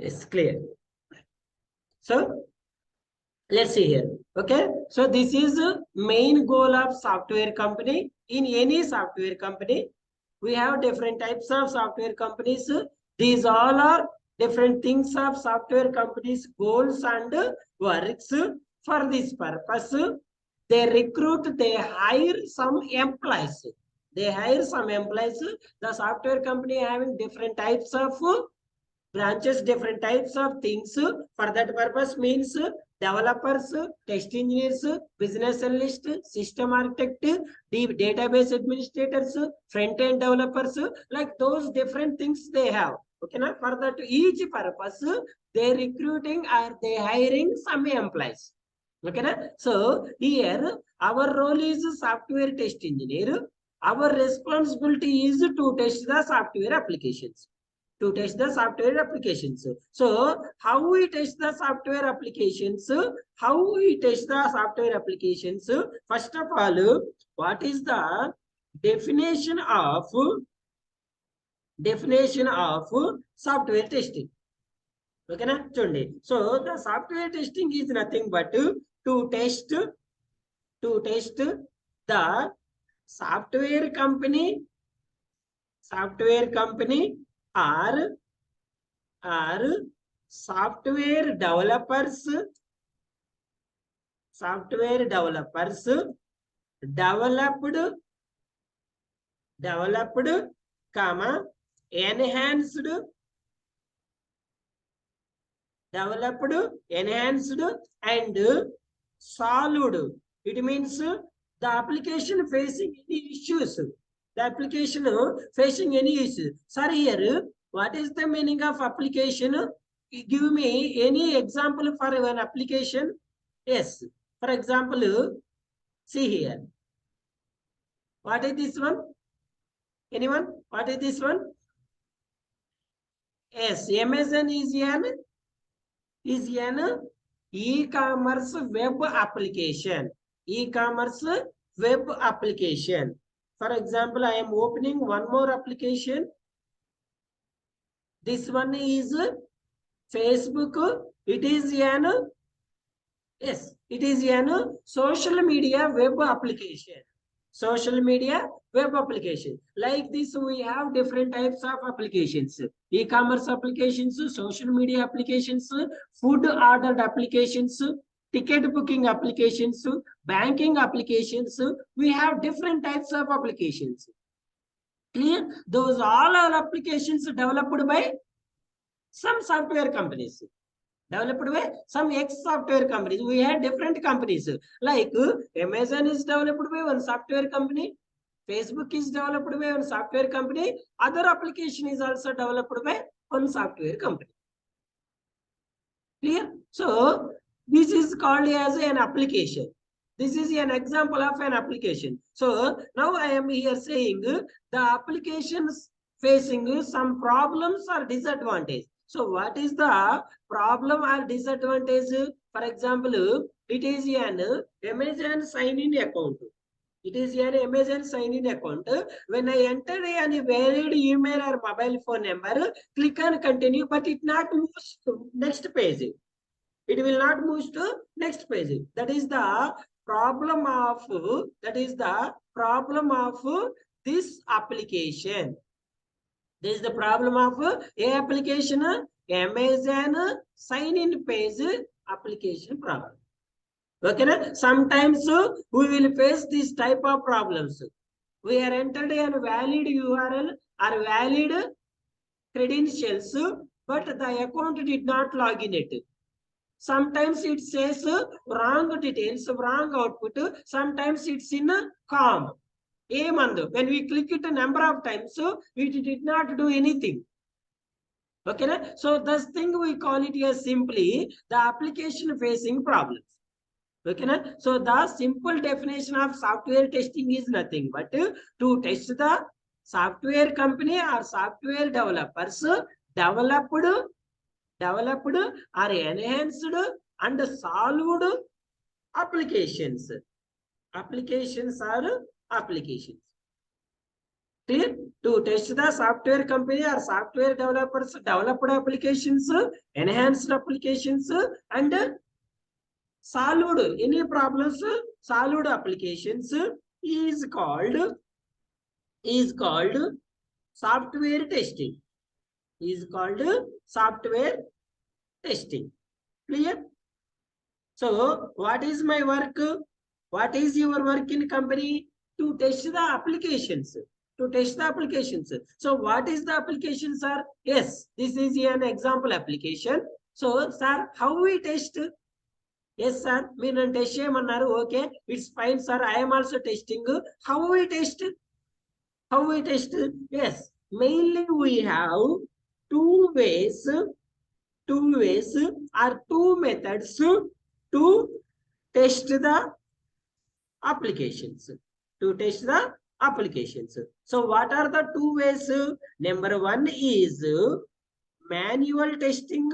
It's clear. So let's see here. Okay, so this is the main goal of software company. In any software company, we have different types of software companies. These all are different things of software companies goals and works. For this purpose, they recruit, they hire some employees. They hire some employees. The software company having different types of branches, different types of things. For that purpose means developers, test engineers, business analyst, system architect, database administrators, front end developers, like those different things they have. Okay, now for that each purpose they recruiting or they hiring some employees. Okay, now? So here our role is software test engineer. Our responsibility is to test the software applications. To test the software applications. So how we test the software applications? How we test the software applications? First of all, what is the definition of software testing? Okay, na? So the software testing is nothing but to test the software company or software developers developed comma enhanced and solved. It means the application facing any issues. The application facing any issues. Sorry, here, what is the meaning of application? Give me any example for an application. Yes. For example, see here. What is this one? Anyone? What is this one? Yes, Amazon is an e-commerce web application. E-commerce web application. For example, I am opening one more application. This one is Facebook. It is an social media web application. Social media web application. Like this, we have different types of applications. E-commerce applications, social media applications, food ordered applications, ticket booking applications, banking applications. We have different types of applications. Clear? Those all are applications developed by some software companies. Developed by some X software companies. We have different companies. Like Amazon is developed by one software company. Facebook is developed by one software company. Other application is also developed by one software company. Clear? So this is called as an application. This is an example of an application. So now I am here saying the applications facing some problems or disadvantage. So what is the problem or disadvantage? For example, it is an Amazon sign-in account. It is an Amazon sign-in account. When I enter any valid email or mobile phone number, click on continue, but it not moves to next page. It will not move to next page. That is the problem of this application. This is the problem of a application, Amazon sign-in page application problem. Okay, sometimes we will face this type of problems. We are entered a valid URL or valid credentials, but the account did not log in it. Sometimes it says wrong details, wrong output. Sometimes it's in COM. When we click it a number of times, it did not do anything. Okay, so this thing we call it as simply the application facing problems. Okay, so the simple definition of software testing is nothing but to test the software company or software developers developed or enhanced and solved applications. Applications are applications. Clear? To test the software company or software developers developed applications, enhanced applications, and solved any problems, solved applications is called software testing. Is called software testing. Clear? So what is my work? What is your work in company? To test the applications. To test the applications. So what is the application, sir? Yes, this is an example application. So, sir, how we test? Yes, sir. Me nan test cheyamaru. Okay, it's fine, sir. I am also testing. How we test? How we test? Yes, mainly we have two ways, two ways or two methods to test the applications. To test the applications. So what are the two ways? Number one is manual testing.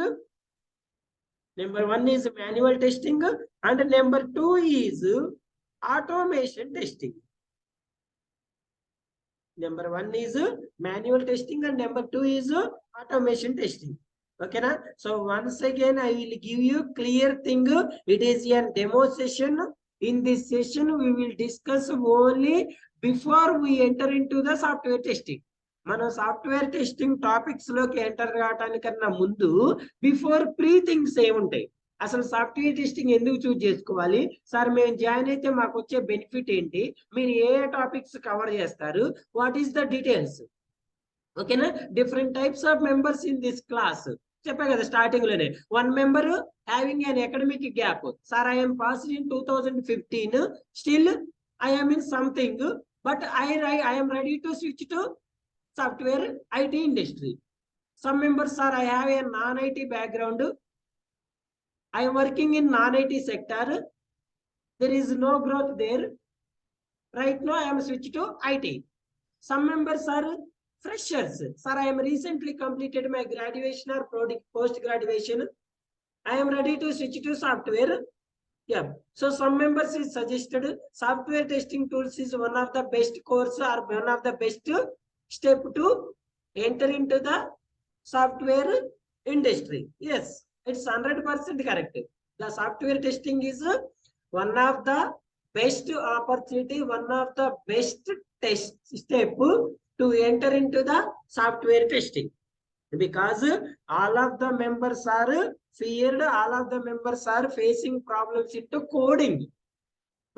Number one is manual testing, and number two is automation testing. Number one is manual testing and number two is automation testing. Okay, na? So once again, I will give you clear thing. It is a demo session. In this session, we will discuss only before we enter into the software testing. మన software testing topics లోకి enter కావడానికన్నా ముందు before pre things ఏముంటాయి, అసలు software testing ఎందుకు choose చేసుకోవాలి, sir మేము join అయితే మాకు వచ్చే బెనిఫిట్ ఏంటి, మీరు ఏ టాపిక్స్ కవర్ చేస్తారు, వాట్ ఈస్ ద డీటెయిల్స్. ఓకేనా? Different types of members in this class చెప్పా కదా స్టార్టింగ్ లోనే. One member having an academic gap, sir I'm passed in 2015, still I'm in something, but I'm ready to switch to software IT industry. Some members are, I have a non-IT background. I am working in non-IT sector. There is no growth there. Right now, I am switched to IT. Some members are freshers. Sir, I am recently completed my graduation or post-graduation. I am ready to switch to software. Yeah. So some members is suggested software testing tools is one of the best course or one of the best step to enter into the software industry. Yes, it's 100% correct. The software testing is one of the best opportunity, one of the best test step to enter into the software testing, because all of the members are feared, all of the members are facing problems into coding.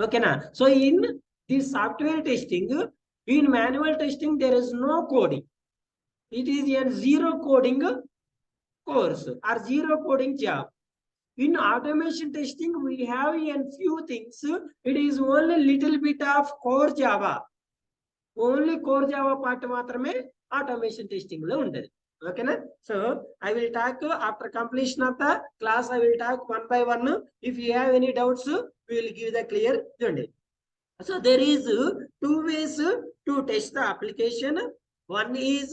Okay, na? So in this software testing, in manual testing, there is no coding. It is a zero coding course or zero coding job. In automation testing, we have a few things. It is only little bit of core Java. Only core Java part matrame automation testing lo undadi. Okay, na? So I will talk after completion of the class. I will talk one by one. If you have any doubts, we will give the clear journey. So there is two ways to test the application. One is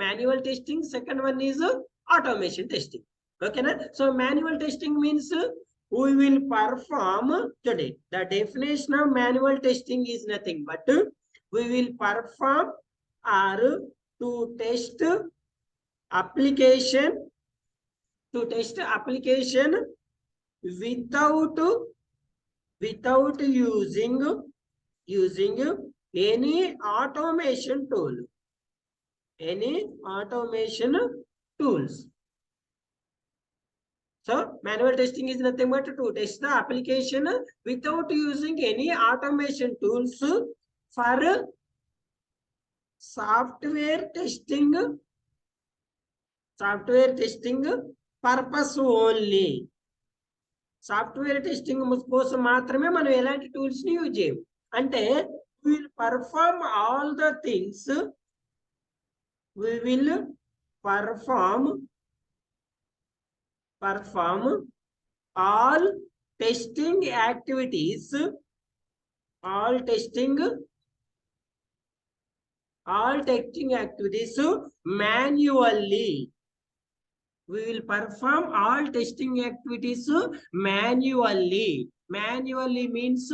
manual testing. Second one is automation testing. Okay, na? So manual testing means we will perform today. The definition of manual testing is nothing but we will perform or to test application without using any automation tool, any automation tools. So manual testing is nothing but to test the application without using any automation tools for software testing purpose only. Software testing కోసం మాత్రమే మనం ఎలాంటి tools ని use చేయం. అంటే we will perform all the things, we will perform all testing activities, all testing activities manually. We will perform all testing activities manually. Manually means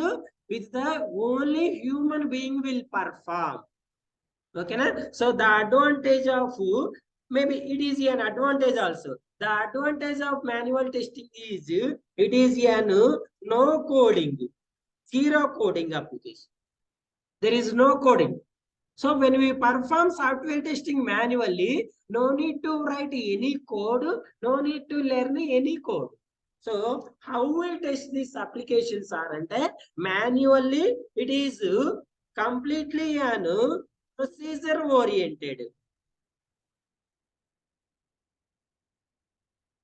with the only human being will perform. Okay, na? So the advantage of, maybe it is an advantage also. The advantage of manual testing is it is an no coding, zero coding application. There is no coding. So when we perform software testing manually, no need to write any code, no need to learn any code. So how we test these applications are and manually it is completely an procedure oriented.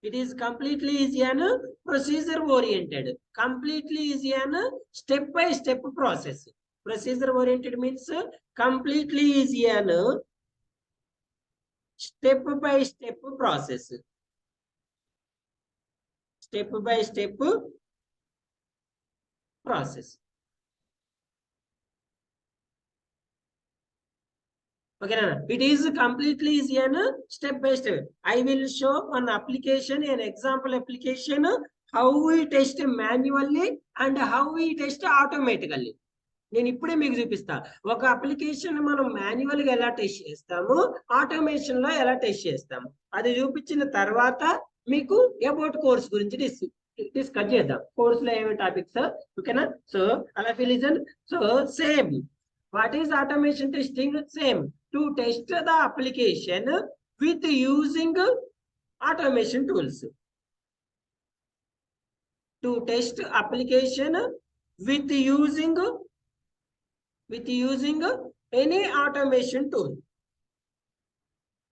It is completely is an procedure oriented. Completely is an step by step process. Procedure oriented means completely is an step by step process. Step by step process. Okay, no, it is completely is an step by step. I will show one application, an example application, how we test manually and how we test automatically. నేను ఇప్పుడే మీకు చూపిస్తా. ఒక application మనం manual గా ఎలా test చేస్తాము, automation లో ఎలా టెస్ట్ చేస్తాము, అది చూపించిన తర్వాత మీకు అబౌట్ కోర్స్ గురించి డిస్కస్ చేద్దాం. కోర్స్ లో ఏమేమి టాపిక్స్, ఓకేనా? సో అలా listen. So same, what is automation testing? Same, to test the application with using automation tools. To test application with using any automation tool.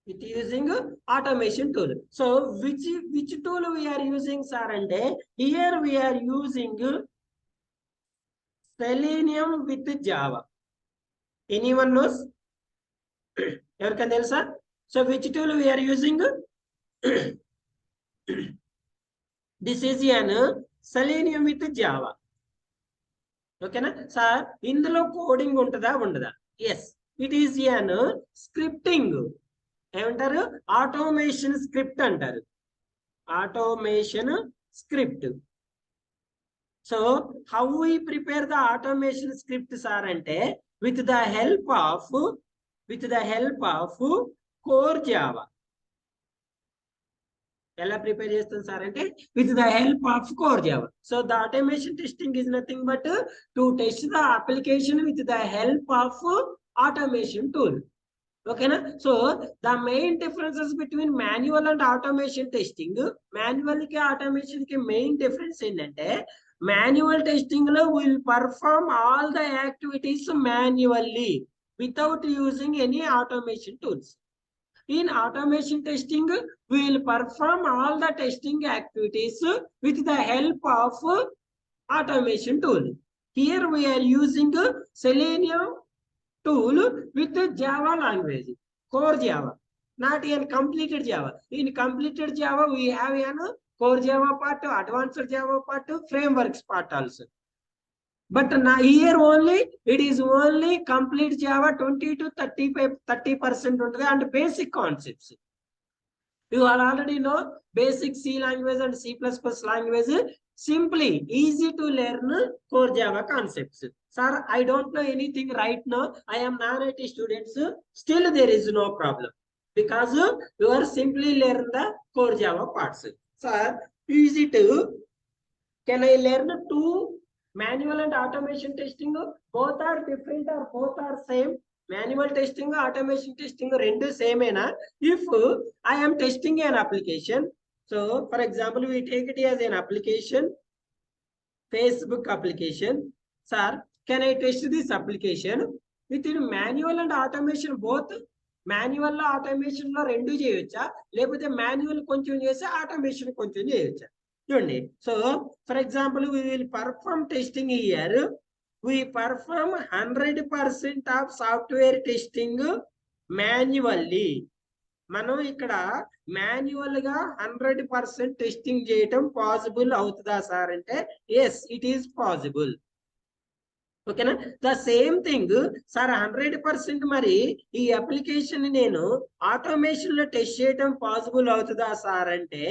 With using automation tool. So which tool we are using, sir? And here we are using Selenium with Java. Anyone knows? Everyone తెలుసా? So which tool we are using? This is an Selenium with Java. ఓకేనా sir? ఇందులో coding ఉంటుందా ఉండదా? Yes, it is an scripting. ఏమంటారు? Automation script అంటారు. Automation script. So how we prepare the automation script sir అంటే with the help of core Java. ఎలా prepare చేస్తాం sir అంటే with the help of core Java. So the automation testing is nothing but to test the application with the help of automation tool. ఓకేనా? So the main differences between manual and automation testing, manual కి automation కి main difference ఏంటంటే, manual testing లో will perform all the activities manually without using any automation tools. In automation testing, we will perform all the testing activities with the help of automation tool. Here we are using Selenium tool with Java language, core Java, not in completed Java. In completed Java, we have an core Java part, advanced Java part, frameworks part also. But now here only it is only complete Java 20 to 30% and basic concepts. You all already know basic C language and C++ language. Simply easy to learn core Java concepts. Sir, I don't know anything right now. I am non-IT students. Still there is no problem because you are simply learn the core Java parts. Sir, easy to, can I learn two manual and automation testing? Both are different or both are same? Manual testing, automation testing, rendu same ena? If I am testing an application, so for example we take it as an application, Facebook application. Sir, can I test this application within manual and automation both? Manual lo automation lo rendu cheyocha, lekapothe manual koncham chesi automation koncham cheyocha? So for example, we will perform testing here. We perform 100% of software testing manually. మనం ఇక్కడ manual గా 100% testing చేయటం possible అవుతుందా sir అంటే yes, it is possible. ఓకేనా? The same thing sir, 100% మరి ఈ application నేను ఆటోమేషన్ లో టెస్ట్ చేయటం పాసిబుల్ అవుతుందా సార్ అంటే,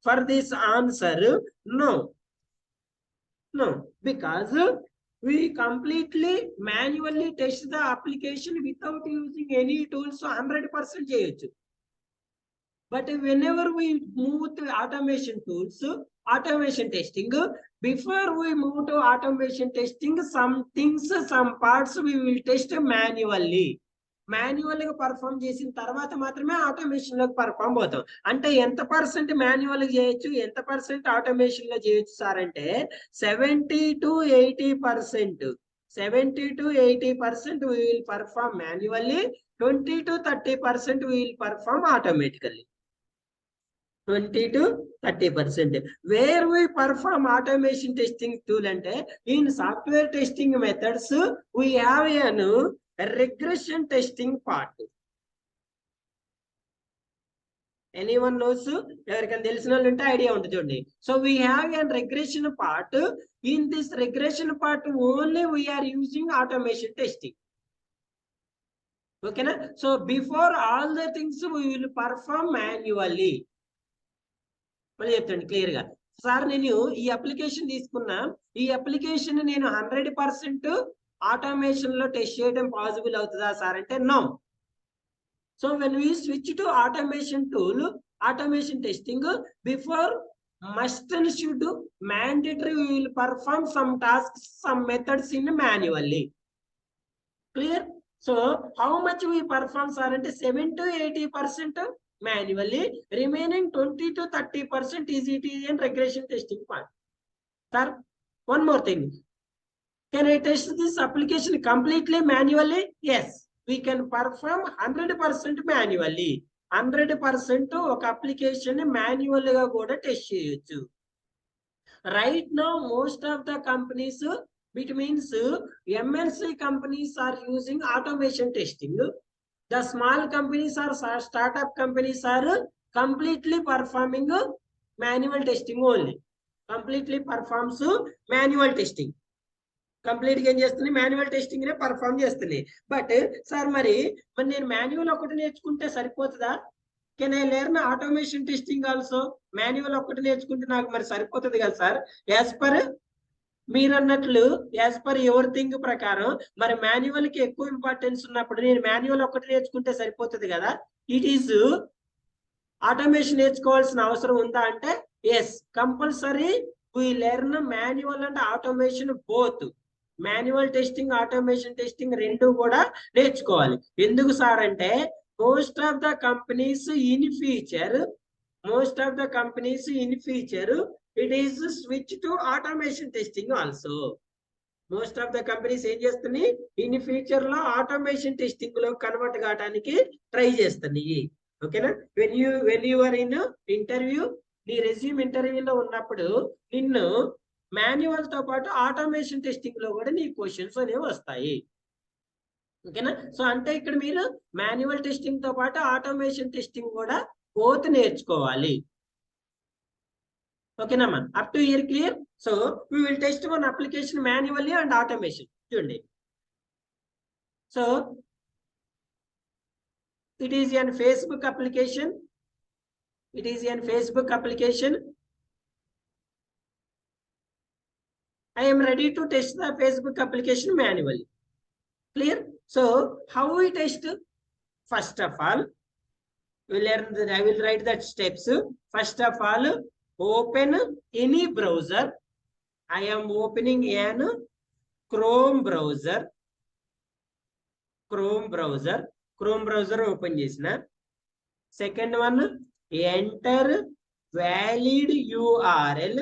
for this answer, no, because we completely manually test the application without using any tools. So 100% చేయొచ్చు. But whenever we move to automation tools, automation testing, before we move to automation testing, some things, some parts we will test manually. Manual గా perform చేసిన తర్వాత మాత్రమే automation లోకి perform అవుతాం. అంటే ఎంత percent manual చేయొచ్చు, ఎంత పర్సెంట్ ఆటోమేషన్ లో చేయొచ్చు సార్ అంటే 70 to 80%. 70 to 80% we will perform manually, 20 to 30% we will perform automatically. 20 to 30%. Where we perform automation testing tool ante, in software testing methods we have a regression testing part. Anyone knows? Everyone telisina unte idea untundi chudandi. So we have a regression part. In this regression part only we are using automation testing. Okay na? So before all the things we will perform manually. మళ్ళీ చెప్తాండి clear గా. Sir నేను ఈ application తీసుకున్నా, ఈ application నేను 100% automation లో test చేయడం possible అవుతుందా సార్ అంటే no. So when we switch to automation tool, automation testing, before must and should mandatory we will perform some tasks, some methods in manually. Clear? So how much we perform sir అంటే 7 to 80% manually, remaining 20 to 30% is it in regression testing part. Sir, one more thing. Can I test this application completely manually? Yes, we can perform 100% manually. 100% ఒక application manual గా కూడా test చేయొచ్చు. Right now most of the companies, it means MNC companies are using automation testing. The small companies or startup companies are completely performing manual testing only. Completely performs manual testing. Complete గా ఏం చేస్తుంది, manual testing నే perform చేస్తుంది. But sir మరి నేను manual ఒకటి నేర్చుకుంటే సరిపోతుందా? Can I learn automation testing also? Manual ఒకటి నేర్చుకుంటే నాకు మరి సరిపోతుంది కదా సార్? యాజ్ పర్ మీరు అన్నట్లు, యాజ్ పర్ యువర్ థింగ్ ప్రకారం మరి మాన్యువల్ కి ఎక్కువ ఇంపార్టెన్స్ ఉన్నప్పుడు నేను మాన్యువల్ ఒకటి నేర్చుకుంటే సరిపోతుంది కదా? ఇట్ ఈస్ ఆటోమేషన్ నేర్చుకోవాల్సిన అవసరం ఉందా అంటే yes, compulsory we learn manual and automation both. Manual testing, automation testing రెండు కూడా నేర్చుకోవాలి. ఎందుకు సార్ అంటే most of the companies in future, it is switch to automation testing also. Most of the companies ఏం చేస్తున్నాయి, ఇన్ ఫ్యూచర్ లో automation testing లో convert కావడానికి ట్రై చేస్తున్నాయి. ఓకేనా? When you are in interview, నీ రెజ్యూమ్ ఇంటర్వ్యూలో ఉన్నప్పుడు నిన్ను మాన్యువల్ తో పాటు ఆటోమేషన్ టెస్టింగ్ లో కూడా నీ క్వశ్చన్స్ అనేవి వస్తాయి. ఓకేనా? సో అంటే ఇక్కడ మీరు మాన్యువల్ టెస్టింగ్ తో పాటు ఆటోమేషన్ టెస్టింగ్ కూడా బోత్ నేర్చుకోవాలి. ఓకేనా అమ్మా? Up to hear clear? So we will test one application manually and automation. చూడండి, so it is an Facebook application. I am ready to test the Facebook application manually. Clear? So how we test? First of all, we learn that I will write that steps. First of all, open any browser. I am opening an Chrome browser. Open chesina. Second one, enter valid URL.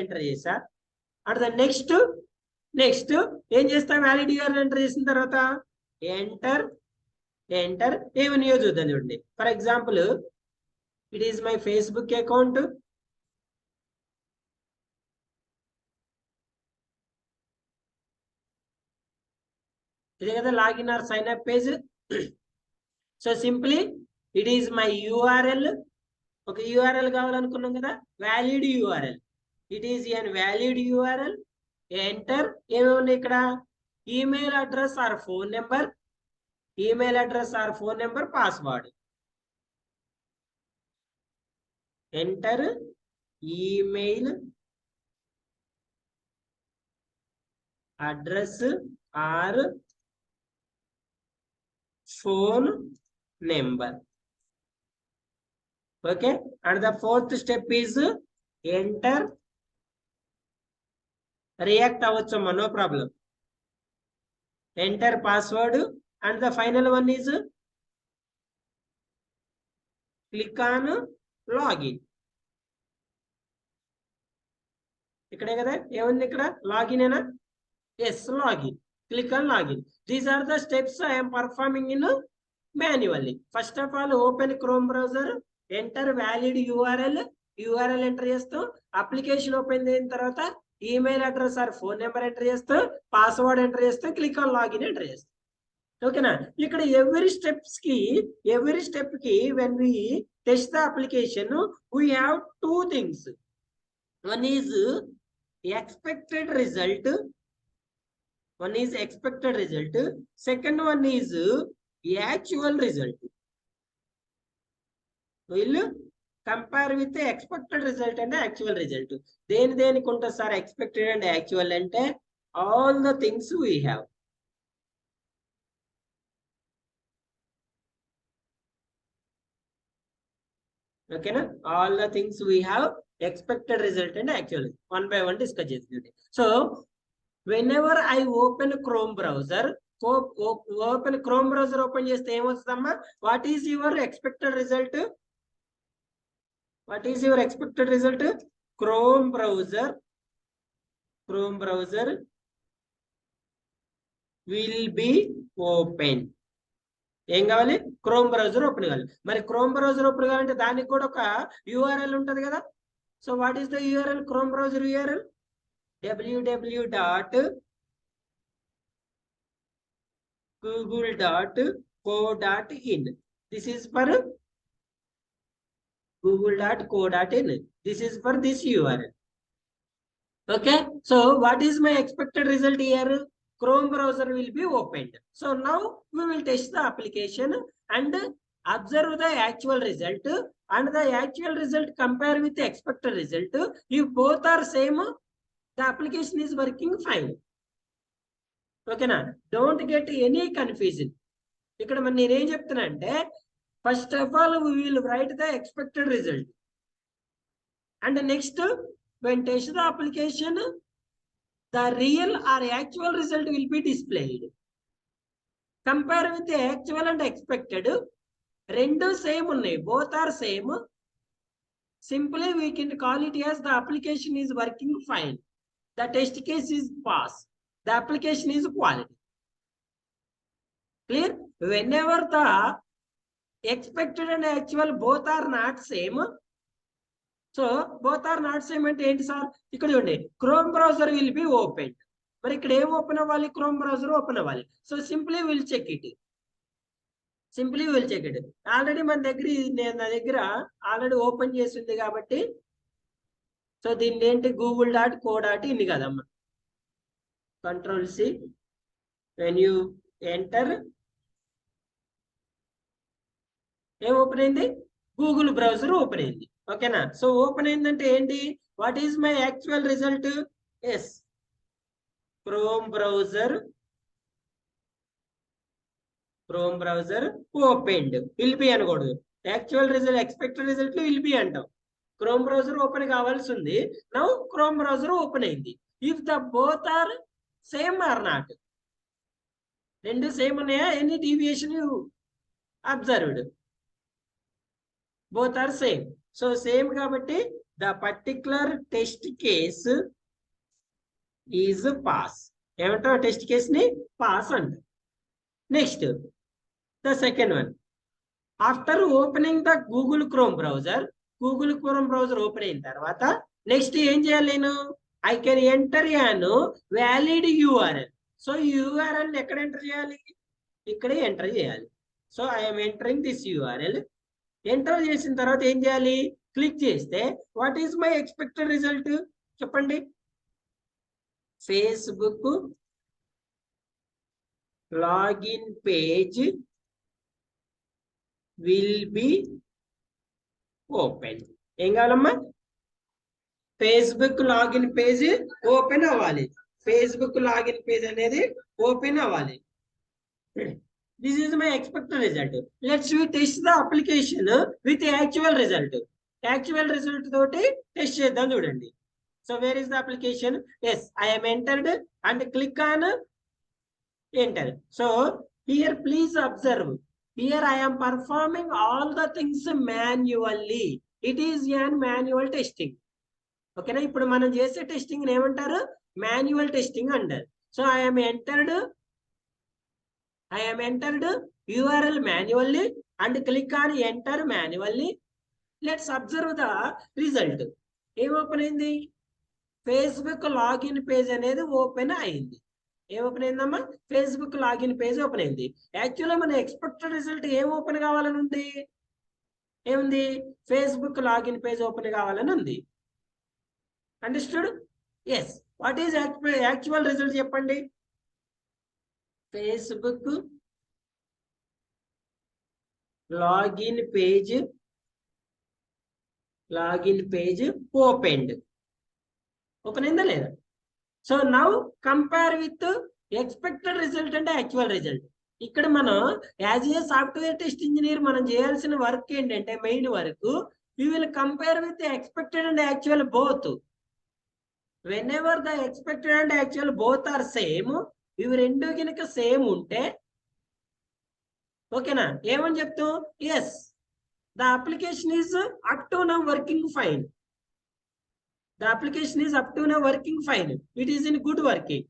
enter chesa. And the next ఏం చేస్తా, valid URL enter చేసిన తర్వాత enter ఏమనియో చూద్దాం. చూడండి, for example it is my Facebook account. ఇదే కదా login or sign up page. So simply it is my URL. ఒక URL కావాలనుకున్నాం కదా, valid URL. It is an valid URL. Enter ఏమేమి ఇక్కడ, email address or phone number, password. Enter email address or phone number. Okay, and the fourth step is enter. React avachumma, no problem. Enter password, and the final one is click on login. ikkade kada emundi ikkada login ena. Yes, login. Click on login. These are the steps I am performing in manually. First of all, open Chrome browser, enter valid URL. URL enter చేస్తాం. Application open అయిన తర్వాత email address or phone number enter చేస్తాం, password enter చేస్తాం, click on login enter చేస్తాం. ఓకేనా? ఇక్కడ every step కి when we test the application, we have two things. One is expected result. One is expected result. Second one is actual result. Will compare with the expected result and the actual result. Then kunta sir expected and actual ante all the things we have. Okay na? All the things we have expected result and actual. One by one discuss chestunde. So whenever I open Chrome browser, open Chrome browser open chesthe em vastudamma? What is your expected result? What is your expected result? Chrome browser will be open. ఏం కావాలి? Chrome browser open కావాలి. మరి chrome browser open కావాలంటే దానికి కూడా ఒక URL ఉంటుంది కదా. So what is the URL? Chrome browser URL www.google.co.in. This is for google.co.in. This is for this URL. Okay, so what is my expected result here? Chrome browser will be opened. So now we will test the application and observe the actual result, and the actual result compare with the expected result. If both are same, the application is working fine. Okay na? Don't get any confusion. ఇక్కడ మరి నేనేం చెప్తున్నా అంటే, first of all we will write the expected result, and next when test the application, the real or actual result will be displayed. Compare with the actual and expected. Rendu same unnai, both are same. Simply we can call it as the application is working fine. The test case is pass. The application is quality. Clear? Whenever the expected and actual both are not same, so both are not same అంటే ఏంటి sir? ఇక్కడ చూడండి, Chrome browser will be open. మరి ఇక్కడ ఏం open అవ్వాలి? Chrome browser open అవ్వాలి. So simply will check it. Already మన దగ్గర నా దగ్గర ఆల్రెడీ ఓపెన్ చేసింది కాబట్టి, సో దీన్ని ఏంటి google.co.in కదమ్మా. Control C, when you enter, ఏం ఓపెన్ అయింది? గూగుల్ బ్రౌజర్ ఓపెన్ అయింది. ఓకేనా? సో ఓపెన్ అయిందంటే ఏంటి? What is my actual result? Yes, Chrome browser opened. Will be అనకూడదు. Actual result, expected result will be అంటాం. క్రోమ్ బ్రౌజర్ ఓపెన్ కావాల్సి ఉంది. నౌ క్రోమ్ బ్రౌజర్ ఓపెన్ అయింది. If the both are same or not, రెండు same ఉన్నాయా? Any deviation you observed? both are same. So same kabatti the particular test case is pass. Emantaru test case ni pass anta. Next, the second one, after opening the Google Chrome browser open ayin tarvata next em cheyali nenu? I can enter an valid URL. So URL ekkada enter cheyali? ikkade enter cheyali. So I am entering this URL. Enter చేసిన తర్వాత ఏం చేయాలి? Click చేస్తే what is my expected result చెప్పండి? Facebook login page will be open. ఏం కావాలమ్మా? Facebook login page open అవ్వాలి. Facebook login page అనేది ఓపెన్ అవ్వాలి. This is my expected result. Let's we test the application with actual result. Actual result తోటి test చేద్దాం చూడండి. So where is the application? Yes, I am entered and click on enter. So here please observe. Here I am performing all the things manually. It is an manual testing. ఓకేనా, ఇప్పుడు మనం చేసే testing ఏమంటారు? Manual testing అంటారు. So I am entered URL manually and click on enter manually. Let's observe the result. ఏం open అయింది? Facebook login page అనేది open అయింది. ఏం ఓపెన్ అయిందమ్మా? ఫేస్బుక్ లాగిన్ పేజ్ ఓపెన్ అయింది. యాక్చువల్గా మన ఎక్స్పెక్టెడ్ రిజల్ట్ ఏం ఓపెన్ కావాలని ఉంది? ఏముంది? ఫేస్బుక్ లాగిన్ పేజ్ ఓపెన్ కావాలని ఉంది. Understood? Yes. What is actual result చెప్పండి? Facebook login page opened. Open అయిందా లేదా? So now compare with expected result అంటే యాక్చువల్ రిజల్ట్. ఇక్కడ మనం as a software test engineer మనం చేయాల్సిన వర్క్ ఏంటంటే, main work, you will compare with expected and actual both. whenever the expected and actual both are same, ఇవి రెండు కనుక same ఉంటే ఓకేనా, ఏమని చెప్తాం? Yes, the application is up to now working fine. The application is up to now working fine. It is in good working.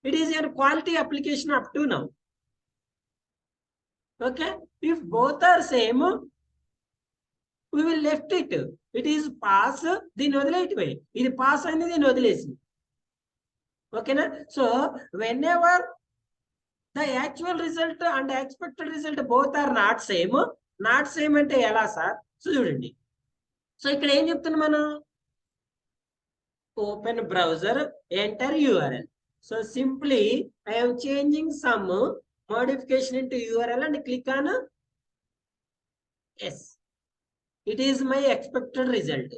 It is a quality application up to now. Okay, if both are same, we will left it. It is pass, దీన్ని వదిలేయటమే. ఇది pass అయింది, దీన్ని వదిలేసి. ఓకేనా? So whenever the actual result and expected result both are not same అంటే ఎలా sir? So చూడండి, so ఇక్కడ ఏం చెప్తున్నాం మనం? open browser, enter URL. So simply I am changing some modification into URL and click on yes. It is my expected result.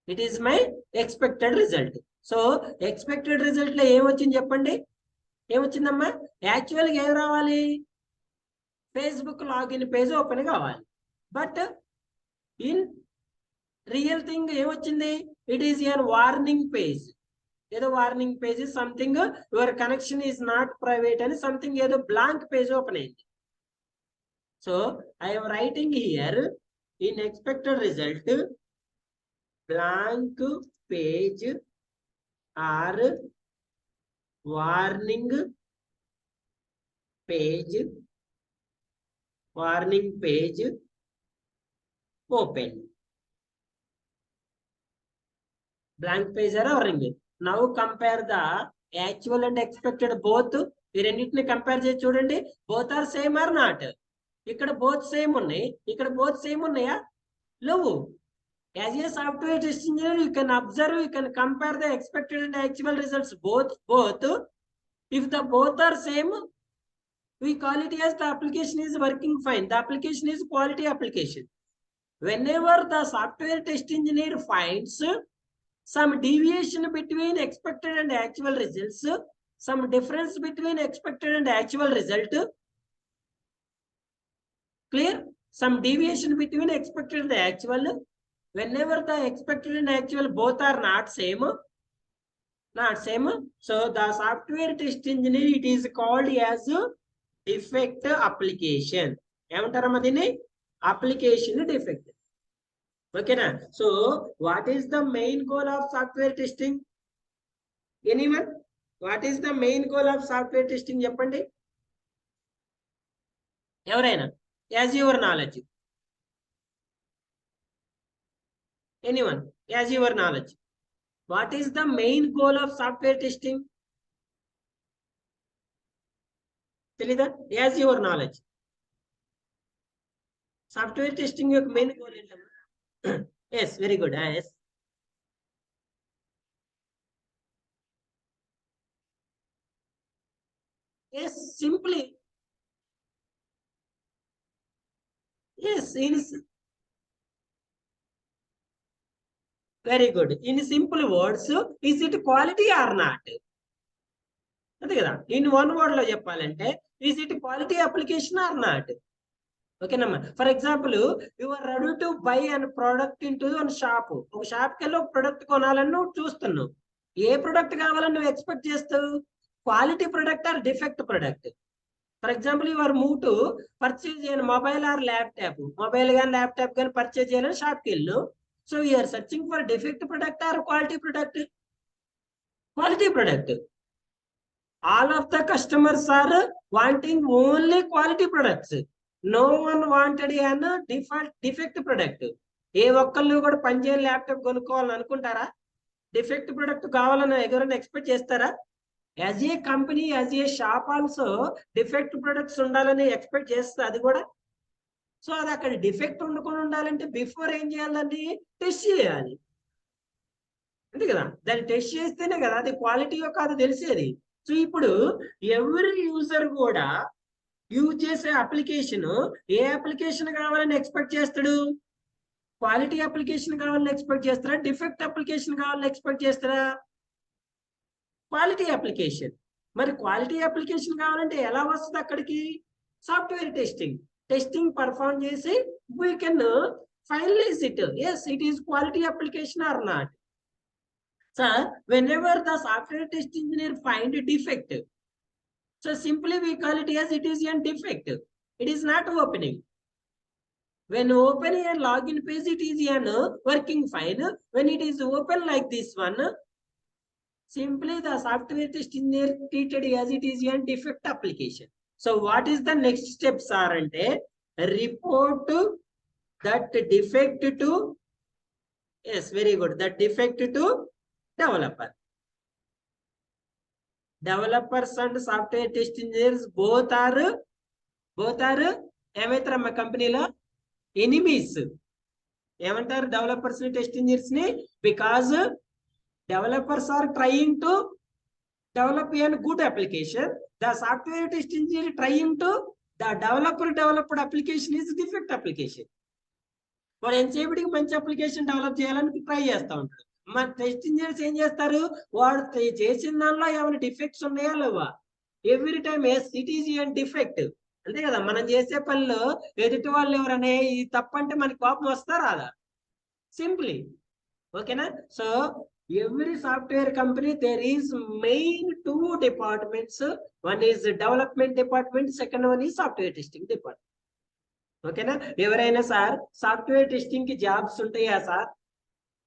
It is my expected result. So expected result లో ఏం వచ్చింది చెప్పండి? ఏం వచ్చిందమ్మా? యాక్చువల్గా ఏం రావాలి? ఫేస్బుక్ లాగిన్ పేజ్ ఓపెన్ కావాలి. బట్ ఇన్ రియల్ థింగ్ ఏమొచ్చింది? It is your warning page. ఏదో warning page, something your connection is not private అని సంథింగ్ ఏదో బ్లాంక్ పేజ్ ఓపెన్ అయింది. So I'm writing here in expected result blank page or warning page open. blank page or ring. Now compare the actual and expected both. ఈ రెండింటిని compare చేసి చూడండి, both are same or not. ఇక్కడ both same ఉన్నాయి, ఇక్కడ both same ఉన్నాయా? లేవు. As a software test engineer, you can observe, you can compare the expected and actual results both. If the both are same, we call it as the application is working fine. The application is quality application. Whenever the software test engineer finds some deviation between expected and actual results, some difference between expected and actual result, clear? Some deviation between expected and actual, whenever the expected and actual both are not same, so the software test engineer, it is called as defect application. ఏమంటారమ్మా దీన్ని? Application defect. ఓకేనా? So what is the main goal of software testing? Anyone? What is the main goal of software testing చెప్పండి ఎవరైనా, as your knowledge. Anyone, as your knowledge, what is the main goal of software testing? తెలీదా? As your knowledge, software testing యొక్క main goal ఏంటమ్మా? yes, very good. Yes, simply yes, very good. In simple words, is it quality or not? అంతే కదా. In one word లో చెప్పాలంటే is it quality application or not? ఓకేనమ్మా. For example, you are ready to buy an product in to one shop. ఒక షాప్కి వెళ్ళి ఒక product కొనాలని నువ్వు చూస్తున్నావు. ఏ ప్రొడక్ట్ కావాలని నువ్వు ఎక్స్పెక్ట్ చేస్తావు? Quality product or defect product? For example, your move to purchase చేయని మొబైల్ ఆర్ ల్యాప్టాప్. మొబైల్ కానీ ల్యాప్టాప్ కానీ పర్చేజ్ చేయాలని షాప్కి వెళ్ళు. So you're searching for defect product or quality product? Quality product. All of the customers are wanting only quality products. No one wanted an defect product. ఏ ఒక్కళ్ళు కూడా పనిచేయని laptop కొనుక్కోవాలని అనుకుంటారా? డిఫెక్ట్ ప్రొడక్ట్ కావాలని ఎవరైనా ఎక్స్పెక్ట్ చేస్తారా? As a company, as a shop also defect products ఉండాలని expect చేస్తుంది అది కూడా. సో అది అక్కడ డిఫెక్ట్ ఉండకుండా ఉండాలంటే బిఫోర్ ఏం చేయాలండి? టెస్ట్ చేయాలి. అంతే కదా. దాన్ని టెస్ట్ చేస్తేనే కదా అది క్వాలిటీయో కాదో తెలిసేది. సో ఇప్పుడు ఎవరి యూజర్ కూడా యూజ్ చేసే అప్లికేషన్ ఏ అప్లికేషన్ కావాలని ఎక్స్పెక్ట్ చేస్తాడు? క్వాలిటీ అప్లికేషన్ కావాలని ఎక్స్పెక్ట్ చేస్తారా? డిఫెక్ట్ అప్లికేషన్ కావాలని ఎక్స్పెక్ట్ చేస్తారా? Quality application. మరి క్వాలిటీ అప్లికేషన్ కావాలంటే ఎలా వస్తుంది అక్కడికి? సాఫ్ట్వేర్ టెస్టింగ్ పర్ఫార్మ్ చేసి we can finalize it. Yes, it is quality application or not. So whenever the software test engineer find defect, so simply we call it as it is a defect. It is not opening. When opening a login page, it is an working fine. When it is open like this one, simply the software test engineer treated as it is a defect application. So what is the next steps are ante report that defect to, yes, very good, that defect to developer. Developers and software test engineers both are ఏమైతారమ్మా కంపెనీలో? Enemies. ఏమంటారు developers ని, test engineers ని? Because developers are trying to develop an good application. The software test engineer trying to the developed application is defect application. వాడు ఎంతసేపటికి మంచి application develop చేయాలని try చేస్తూ ఉంటాడు. మన టెస్ట్ ఇంజనీర్స్ ఏం చేస్తారు? వాడు చేసిన దానిలో ఏమైనా డిఫెక్ట్స్ ఉన్నాయా లేవా? Every time it is an defect. అంతే కదా. మనం చేసే పనిలో ఎదుటి వాళ్ళు ఎవరనే ఇది తప్పంటే మనకి కోపం వస్తా రాదా? సింప్లీ. ఓకేనా. So every software company there is main 2 departments. One is development department, second one is software testing department. ఓకేనా. ఎవరైనా సార్ సాఫ్ట్వేర్ టెస్టింగ్ కి జాబ్స్ ఉంటాయా సార్?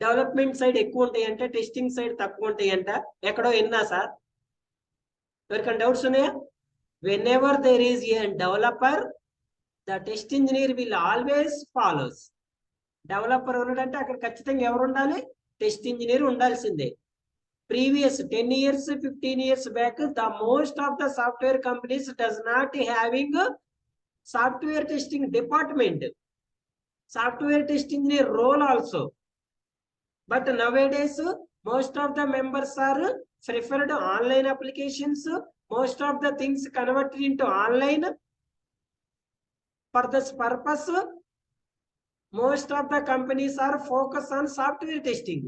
డెవలప్మెంట్ సైడ్ ఎక్కువ ఉంటాయంట, టెస్టింగ్ సైడ్ తక్కువ ఉంటాయంట, ఎక్కడో ఎన్నా సార్? ఎవరికైనా డౌట్స్ ఉన్నాయా? Whenever there is a developer, the test engineer will always follows. Developer ఉన్నాడంటే అక్కడ ఖచ్చితంగా ఎవరు ఉండాలి? టెస్ట్ ఇంజనీర్ ఉండాల్సిందే. Previous 10 years 15 years back the most of the software companies does not having software testing department, software test engineer role also. But nowadays, most of the members are preferred online applications. Most of the things converted into online. For this purpose, most of the companies are focused on software testing.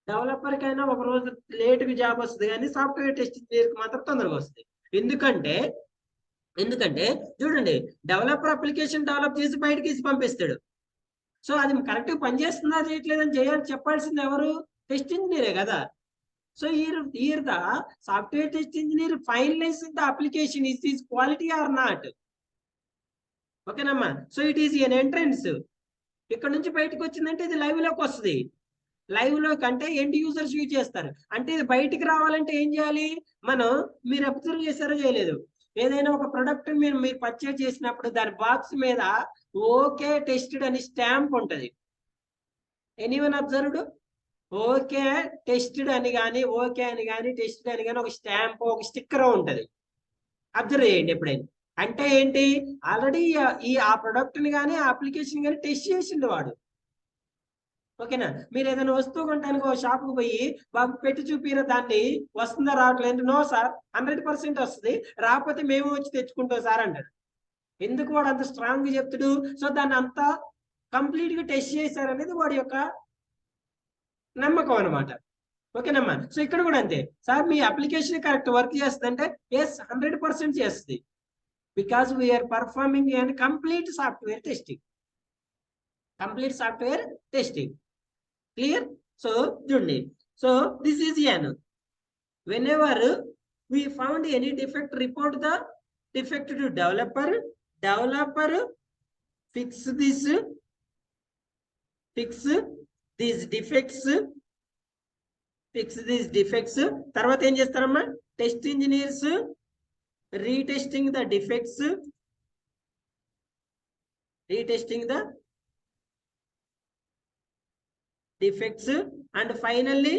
Developer kaina oka roju late ki job vastadi gaani software testing engineer ki matram tondaraga vastadi. ఎందుకంటే చూడండి, developer application develop చేసి బయటకి ఇచ్చి పంపిస్తాడు. So అది correct పనిచేస్తుందా చేయట్లేదని చెప్పాల్సింది ఎవరు? టెస్ట్ ఇంజనీరే కదా. So here the software test engineer finalizes the application, is this quality or not? ఓకేనమ్మా. So it is an entrance. ఇక్కడ నుంచి బయటకు వచ్చిందంటే ఇది లైవ్ లోకి వస్తుంది. లైవ్ లో కంటే ఎండ్ యూజర్స్ యూజ్ చేస్తారు. అంటే ఇది బయటికి రావాలంటే ఏం చేయాలి? మీరు అబ్జర్వ్ చేశారో చేయలేదు, ఏదైనా ఒక ప్రొడక్ట్ మీరు పర్చేజ్ చేసినప్పుడు దాని బాక్స్ మీద ఓకే టెస్టెడ్ అని స్టాంప్ ఉంటుంది. Anyone observed? ఓకే టెస్టెడ్ అని కానీ, ఓకే అని కానీ, టెస్టెడ్ అని కానీ ఒక స్టాంప్, ఒక స్టిక్కర్ ఉంటుంది. అబ్జర్వ్ చేయండి ఎప్పుడైనా. అంటే ఏంటి? ఆల్రెడీ ఆ ప్రొడక్ట్ ని కానీ, ఆ అప్లికేషన్ కానీ టెస్ట్ చేసిండు వాడు. ఓకేనా. మీరు ఏదైనా వస్తువు కొనడానికి ఒక షాప్కి పోయి బాబు పెట్టి చూపిరా దాన్ని, వస్తుందా రావట్లేదు? నో సార్ 100% వస్తుంది, రాకపోతే మేము వచ్చి తెచ్చుకుంటాం సార్ అంటాడు. ఎందుకు వాడు అంత స్ట్రాంగ్ గా చెప్తాడు? సో దాన్ని అంతా కంప్లీట్ గా టెస్ట్ చేశారనేది వాడి యొక్క నమ్మకం అనమాట. ఓకేనమ్మా. సో ఇక్కడ కూడా అంతే సార్, మీ అప్లికేషన్ కరెక్ట్ వర్క్ చేస్తుందంటే ఎస్ 100% చేస్తుంది. Because we're performing and complete software testing. Complete software testing. Clear? So చూడండి. So this is an. whenever we found any defect, report the defect to developer. Developer fix these defects. తర్వాత ఏం చేస్తారమ్మా, test engineers retesting the defects and finally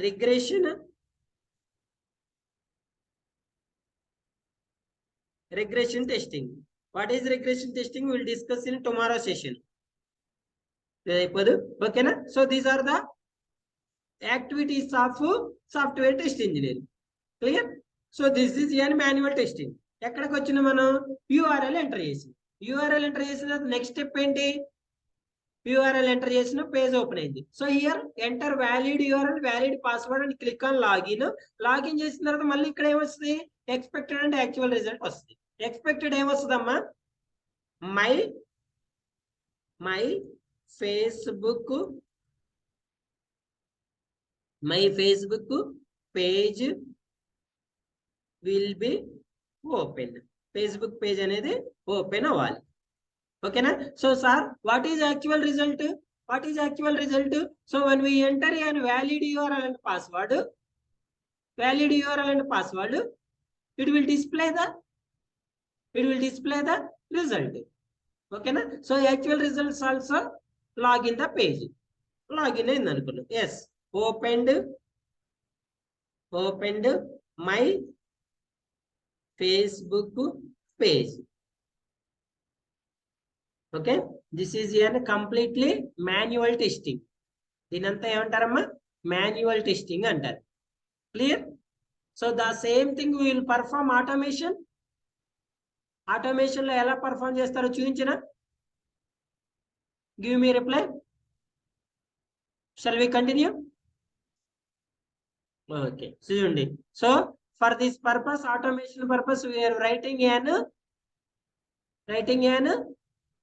regression testing. What is regression testing? We will discuss in tomorrow session. Okay na? So these are the activities of software test engineering. Clear? So this is an manual testing. ఎక్కడికి వచ్చిన మనం URL enter చేసి next step ఏంటి, URL enter చేసిన page open అయింది. So here enter valid URL, valid password and click on login చేసిన తర్వాత మళ్ళీ ఇక్కడ ఏమొస్తుంది, ఎక్స్పెక్టెడ్ అండ్ యాక్చువల్ రిజల్ట్ వస్తుంది. ఎక్స్పెక్టెడ్ ఏమొస్తుందమ్మా, my Facebook page will be open. Facebook page అనేది ఓపెన్ అవ్వాలి. ఓకేనా? So sir, what is actual result? So when we enter an valid URL and password, it will display the result. ఓకేనా? So actual results also login the page. Login అయింది అనుకున్నాం. Yes, opened my Facebook page. Okay, this is an completely manual testing. దీనంతా ఏమంటారమ్మా, manual testing అంటారు. క్లియర్? So the same thing we will perform automation. Automation లో ఎలా perform చేస్తారో చూపించిన, give me reply. Shall we continue? Okay, చూడండి. So for this purpose, automation purpose, we are writing an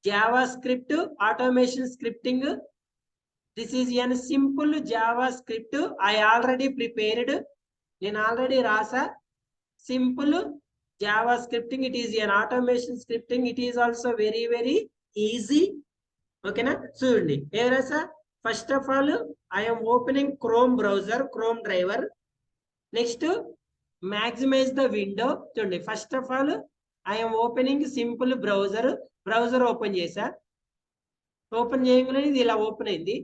JavaScript automation scripting. This is a simple JavaScript. I already prepared. నేను already రాసా. Simple JavaScripting. It is an automation scripting. It is also very easy. ఓకేనా? చూడండి ఏం రాసా. First of all I am opening Chrome browser, Chrome driver. Next maximize the window. చూడండి, first of all I am opening simple browser open చేసా. ఓపెన్ చేయగానే ఇది ఇలా ఓపెన్ అయింది.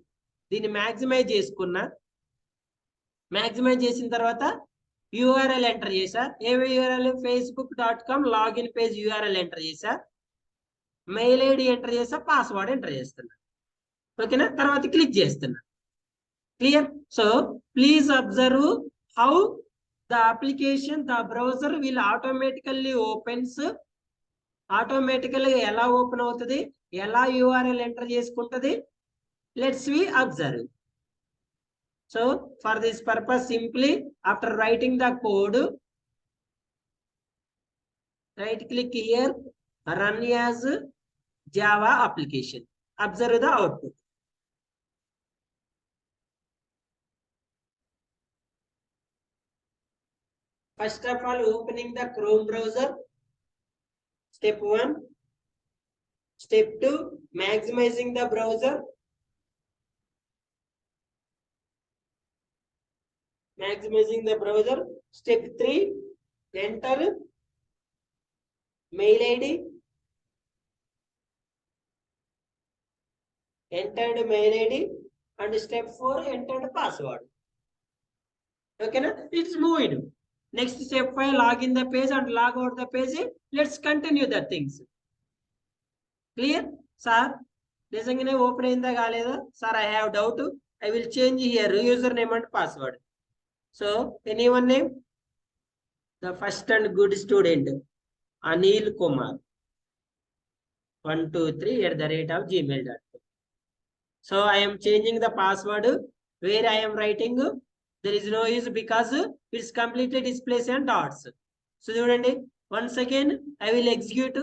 దీన్ని మ్యాక్సిమైజ్ చేసుకున్నా. మ్యాక్సిమైజ్ చేసిన తర్వాత URL ఎంటర్ చేసా. ఏవి URL? facebook.com login page URL enter చేసా. మెయిల్ ఐడి ఎంటర్ చేసా. పాస్వర్డ్ ఎంటర్ చేస్తున్నా. ఓకేనా? తర్వాత క్లిక్ చేస్తున్నా. Clear? So please observe how the application, the browser will automatically ఎలా ఓపెన్ అవుతుంది, ఎలా URL ఎంటర్ చేసుకుంటది. Let's we observe. So for this purpose, simply after writing the code, right click here, run as Java application. Observe the output. First of all, opening the Chrome browser. Step 1. Step 2, maximizing the browser. Step 3, enter mail ID. Entered mail ID. And step 4, entered password. Okay na? It's moved. Next step 5, log in the page and log out the page. Let's continue the things. Clear? Sir, నిజంగానే open అయిందా కాలేదా? Sir, I have doubt. I will change here username and password. So anyone name? The first and good student, Anil Kumar 123 @gmail.com. So I am changing the password where I am writing. There is no use because it's completely displays and dots. So once again I will execute.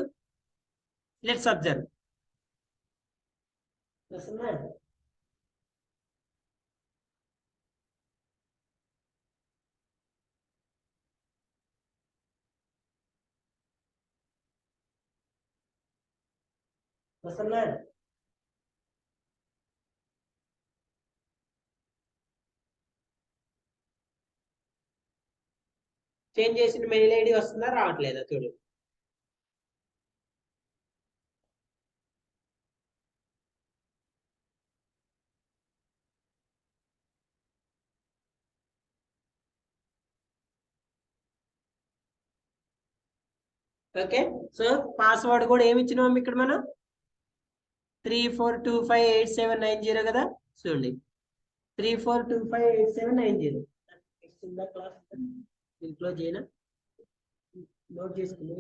Let's observe. Change చేసిన mail ID వస్తుందా రావట్లేదా చూడు. Okay, so password కూడా ఏమి ఇచ్చినాం ఇక్కడ మనం 34258790 కదా. చూడండి 34258790. క్లాస్ క్లోజ్ చేయనా, నోట్ చేసుకుని.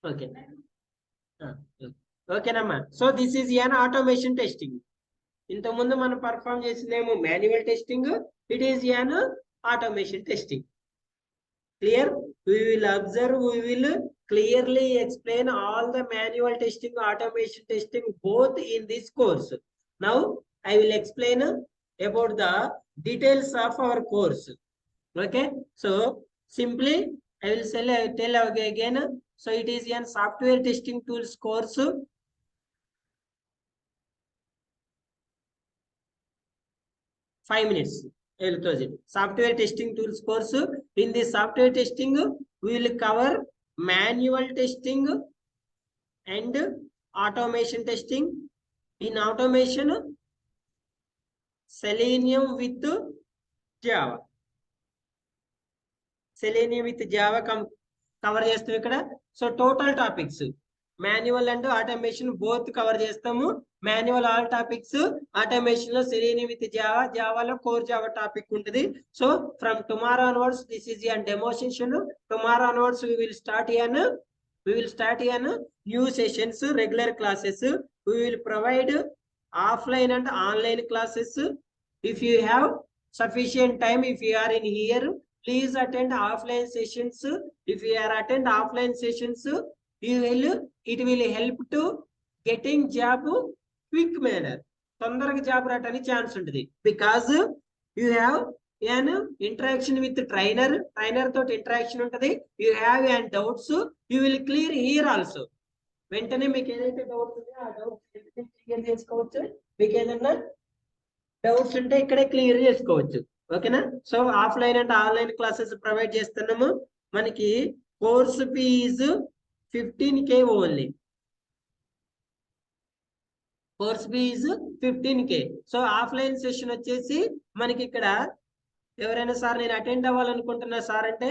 ఓకే ఓకేనమ్మా. So this is an automation testing. ఇంతకుముందు మనం పర్ఫామ్ చేసిందేమో manual testing, it is an automation testing. Clear? We will observe, we will clearly explain all the manual testing, automation testing, both in this course. Now, I will explain about the details of our course. Okay? So, simply, I will tell again. So, it is a software testing tools course. 5 minutes. I will close it. Software testing tools course. In this software testing, we will cover manual testing and automation testing. In automation, Selenium with Java. Selenium with Java cover చేస్తాం ఇక్కడ. So total topics manual and automation both cover చేస్తాము. Manual all topics, automation లో Selenium with Java, జావాలో core Java topic ఉంటుంది. So from tomorrow onwards this is an demo session. Tomorrow onwards we will start new sessions, regular classes. We will provide offline and online classes. If you have sufficient time, if you are in here, please attend offline sessions. If you are attend offline sessions, it will help to getting job quick manner. తొందరగా job రావడానికి chance ఉంటుంది. Because you have an interaction with the trainer తోటి interaction ఉంటుంది. You have an doubts, you will clear here also. వెంటనే మీకు ఏదైతే doubts ఉన్నాయో ఆ డౌట్స్ క్లియర్ చేసుకోవచ్చు. మీకు ఏదన్నా డౌట్స్ ఉంటే ఇక్కడే క్లియర్ చేసుకోవచ్చు. ఓకేనా? So offline and online classes provide చేస్తున్నాము. మనకి course fee 15K only. Course fee 15K. So offline session వచ్చేసి మనకి ఇక్కడ ఎవరైనా సార్ నేను అటెండ్ అవ్వాలనుకుంటున్నా సార్ అంటే